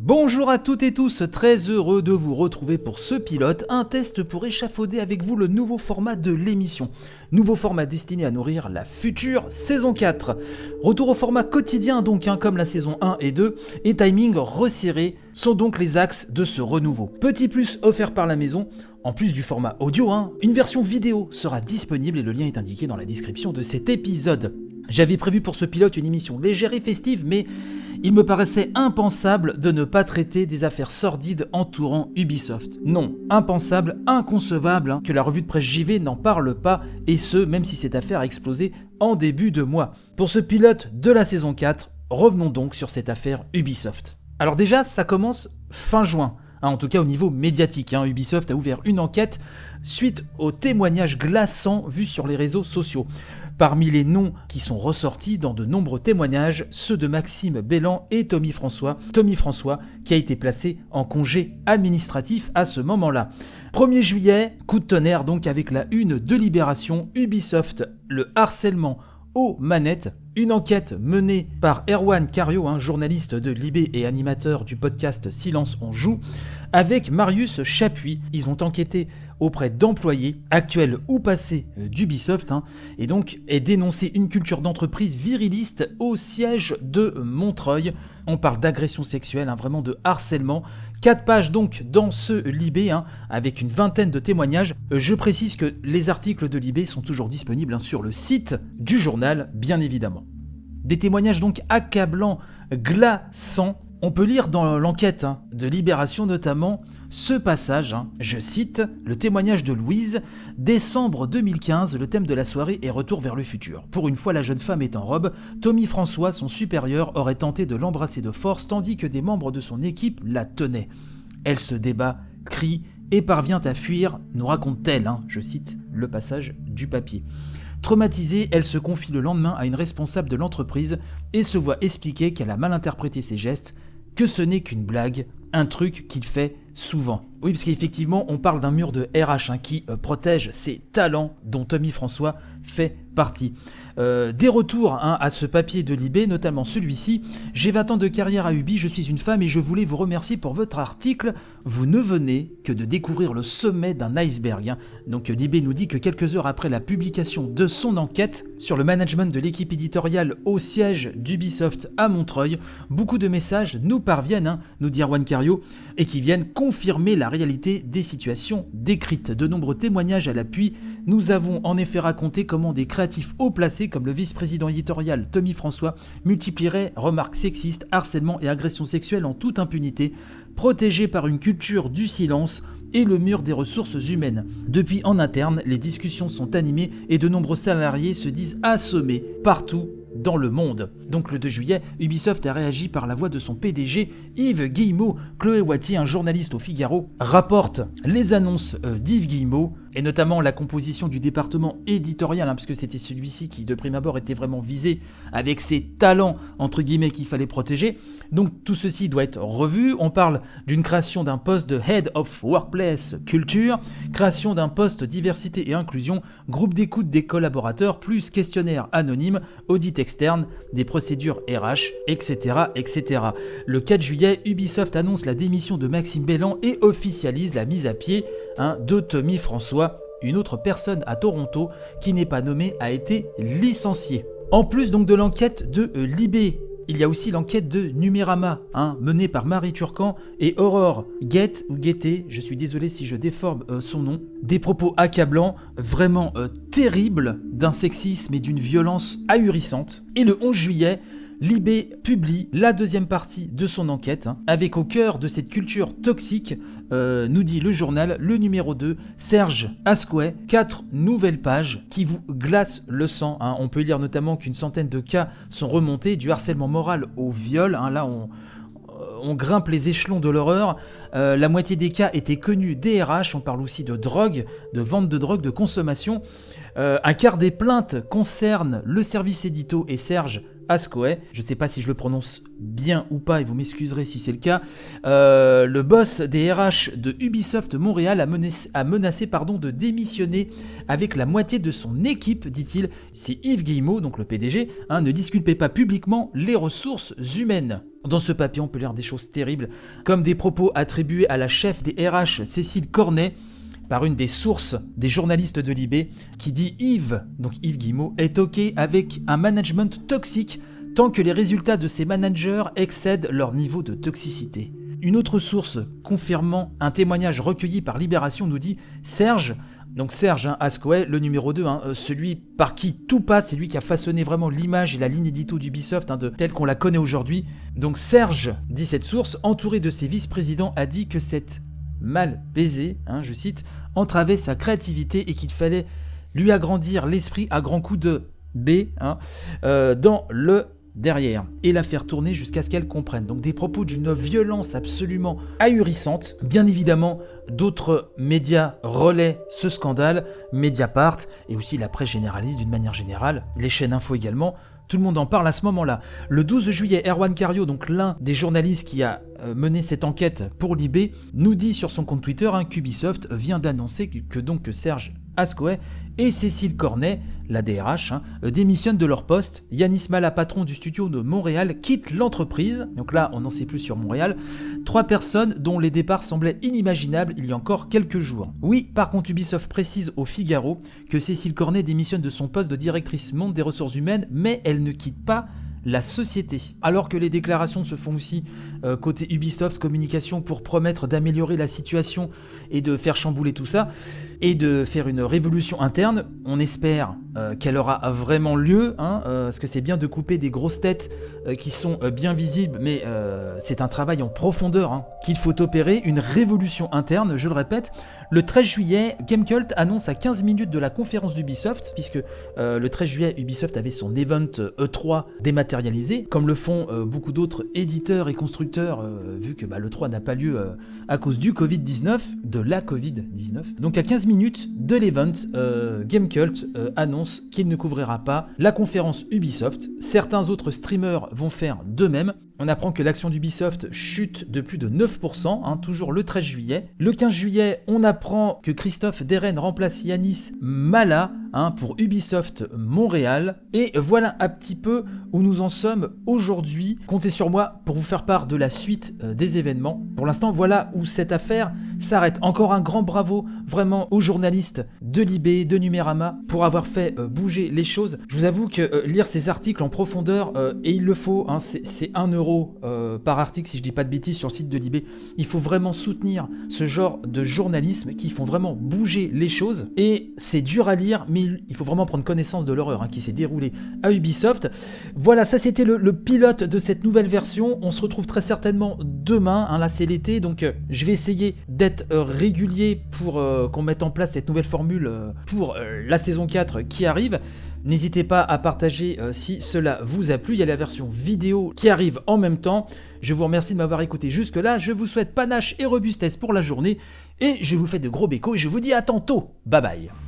Bonjour à toutes et tous, très heureux de vous retrouver pour ce pilote, un test pour échafauder avec vous le nouveau format de l'émission. Nouveau format destiné à nourrir la future saison 4. Retour au format quotidien donc, comme la saison 1 et 2, et timing resserré sont donc les axes de ce renouveau. Petit plus offert par la maison, en plus du format audio, une version vidéo sera disponible et le lien est indiqué dans la description de cet épisode. J'avais prévu pour ce pilote une émission légère et festive, mais il me paraissait impensable de ne pas traiter des affaires sordides entourant Ubisoft. Non, impensable, inconcevable que la revue de presse JV n'en parle pas, et ce, même si cette affaire a explosé en début de mois. Pour ce pilote de la saison 4, revenons donc sur cette affaire Ubisoft. Alors déjà, ça commence fin juin. En tout cas au niveau médiatique, Ubisoft a ouvert une enquête suite aux témoignages glaçants vus sur les réseaux sociaux. Parmi les noms qui sont ressortis dans de nombreux témoignages, ceux de Maxime Bellan et Tommy François qui a été placé en congé administratif à ce moment-là. 1er juillet, coup de tonnerre donc avec la une de Libération, Ubisoft, le harcèlement aux manettes. Une enquête menée par Erwan Cario, journaliste de Libé et animateur du podcast Silence on joue, avec Marius Chapuis. Ils ont enquêté auprès d'employés, actuels ou passés d'Ubisoft, et donc est dénoncé une culture d'entreprise viriliste au siège de Montreuil. On parle d'agression sexuelle, vraiment de harcèlement. 4 pages donc dans ce Libé, avec une vingtaine de témoignages. Je précise que les articles de Libé sont toujours disponibles sur le site du journal, bien évidemment. Des témoignages donc accablants, glaçants. On peut lire dans l'enquête de Libération notamment ce passage, je cite, le témoignage de Louise, décembre 2015, le thème de la soirée est retour vers le futur. Pour une fois, la jeune femme est en robe, Tommy François, son supérieur, aurait tenté de l'embrasser de force tandis que des membres de son équipe la tenaient. Elle se débat, crie et parvient à fuir, nous raconte-t-elle, je cite le passage du papier. Traumatisée, elle se confie le lendemain à une responsable de l'entreprise et se voit expliquer qu'elle a mal interprété ses gestes, que ce n'est qu'une blague, un truc qu'il fait souvent. Oui, parce qu'effectivement, on parle d'un mur de RH qui protège ses talents dont Tommy François fait partie. Des retours à ce papier de Libé, notamment celui-ci. J'ai 20 ans de carrière à Ubi, je suis une femme et je voulais vous remercier pour votre article. Vous ne venez que de découvrir le sommet d'un iceberg. Donc Libé nous dit que quelques heures après la publication de son enquête sur le management de l'équipe éditoriale au siège d'Ubisoft à Montreuil, beaucoup de messages nous parviennent, nous dit Erwan Cario, et qui viennent confirmer la réalité des situations décrites. De nombreux témoignages à l'appui, nous avons en effet raconté comment des créatifs haut placés comme le vice-président éditorial Tommy François multiplieraient remarques sexistes, harcèlement et agressions sexuelles en toute impunité, protégés par une culture du silence et le mur des ressources humaines. Depuis en interne, les discussions sont animées et de nombreux salariés se disent assommés partout dans le monde. Donc le 2 juillet, Ubisoft a réagi par la voix de son PDG Yves Guillemot. Chloé Wattier, un journaliste au Figaro, rapporte les annonces d'Yves Guillemot et notamment la composition du département éditorial, parce que c'était celui-ci qui de prime abord était vraiment visé avec ses talents entre guillemets qu'il fallait protéger. Donc tout ceci doit être revu. On parle d'une création d'un poste de Head of Workplace Culture, création d'un poste diversité et inclusion, groupe d'écoute des collaborateurs, plus questionnaire anonyme, audit externe, des procédures RH, etc., etc. Le 4 juillet, Ubisoft annonce la démission de Maxime Bellan et officialise la mise à pied de Tommy François. Une autre personne à Toronto qui n'est pas nommée a été licenciée. En plus donc de l'enquête de Libé, il y a aussi l'enquête de Numérama, menée par Marie Turcan et Aurore Guettet, je suis désolé si je déforme son nom. Des propos accablants, vraiment terribles, d'un sexisme et d'une violence ahurissante. Et le 11 juillet, Libé publie la deuxième partie de son enquête, avec au cœur de cette culture toxique, nous dit le journal, le numéro 2, Serge Asquet, 4 nouvelles pages qui vous glacent le sang. On peut lire notamment qu'une centaine de cas sont remontés, du harcèlement moral au viol. Là, on grimpe les échelons de l'horreur. La moitié des cas étaient connus des RH. On parle aussi de drogue, de vente de drogue, de consommation. Un quart des plaintes concernent le service édito et Serge Ascoe. Je sais pas si je le prononce bien ou pas, et vous m'excuserez si c'est le cas. Le boss des RH de Ubisoft Montréal a menacé de démissionner avec la moitié de son équipe, dit-il. Si Yves Guillemot, donc le PDG, ne disculpait pas publiquement les ressources humaines. Dans ce papier, on peut lire des choses terribles, comme des propos attribués à la chef des RH, Cécile Cornet, par une des sources des journalistes de Libé, qui dit Yves Guillemot, est OK avec un management toxique tant que les résultats de ses managers excèdent leur niveau de toxicité. Une autre source confirmant un témoignage recueilli par Libération nous dit Serge Ascoe, le numéro 2, celui par qui tout passe, c'est lui qui a façonné vraiment l'image et la ligne édito d'Ubisoft telle qu'on la connaît aujourd'hui. Donc Serge, dit cette source, entouré de ses vice-présidents, a dit que cette mal baisé, je cite, entravait sa créativité et qu'il fallait lui agrandir l'esprit à grands coups de B dans le derrière et la faire tourner jusqu'à ce qu'elle comprenne. Donc des propos d'une violence absolument ahurissante. Bien évidemment, d'autres médias relaient ce scandale, Mediapart et aussi la presse généraliste d'une manière générale, les chaînes info également. Tout le monde en parle à ce moment-là. Le 12 juillet, Erwan Cario, donc l'un des journalistes qui a mené cette enquête pour Libé, nous dit sur son compte Twitter qu'Ubisoft vient d'annoncer que Serge Ascoe et Cécile Cornet, la DRH, démissionnent de leur poste. Yanis Mala, patron du studio de Montréal, quitte l'entreprise. Donc là, on n'en sait plus sur Montréal. 3 personnes dont les départs semblaient inimaginables il y a encore quelques jours. Oui, par contre, Ubisoft précise au Figaro que Cécile Cornet démissionne de son poste de directrice monde des ressources humaines, mais elle ne quitte pas la société. Alors que les déclarations se font aussi côté Ubisoft Communication pour promettre d'améliorer la situation et de faire chambouler tout ça, et de faire une révolution interne, on espère qu'elle aura vraiment lieu, parce que c'est bien de couper des grosses têtes qui sont bien visibles, mais c'est un travail en profondeur qu'il faut opérer, une révolution interne, je le répète. Le 13 juillet, Gamecult annonce à 15 minutes de la conférence d'Ubisoft, puisque le 13 juillet, Ubisoft avait son event E3 dématérialisé, comme le font beaucoup d'autres éditeurs et constructeurs, vu que l'E3 n'a pas lieu à cause du Covid-19, de la Covid-19. Donc à 15 minutes de l'event, Gamecult annonce qu'il ne couvrira pas la conférence Ubisoft. Certains autres streamers vont faire de même. On apprend que l'action d'Ubisoft chute de plus de 9%, toujours le 13 juillet. Le 15 juillet, on apprend que Christophe Deren remplace Yanis Mala pour Ubisoft Montréal. Et voilà un petit peu où nous en sommes aujourd'hui. Comptez sur moi pour vous faire part de la suite des événements. Pour l'instant, voilà où cette affaire s'arrête. Encore un grand bravo vraiment aux journalistes de Libé, de Numérama, pour avoir fait bouger les choses. Je vous avoue que lire ces articles en profondeur, et il le faut, c'est 1 euro par article, si je dis pas de bêtises, sur le site de Libé. Il faut vraiment soutenir ce genre de journalisme qui font vraiment bouger les choses. Et c'est dur à lire, mais il faut vraiment prendre connaissance de l'horreur qui s'est déroulée à Ubisoft. Voilà, ça c'était le pilote de cette nouvelle version. On se retrouve très certainement demain, là c'est l'été, donc je vais essayer d'être régulier pour qu'on mette en place cette nouvelle formule pour la saison 4 qui arrive. N'hésitez pas à partager si cela vous a plu. Il y a la version vidéo qui arrive en même temps. Je vous remercie de m'avoir écouté jusque-là. Je vous souhaite panache et robustesse pour la journée. Et je vous fais de gros bécos et je vous dis à tantôt. Bye bye.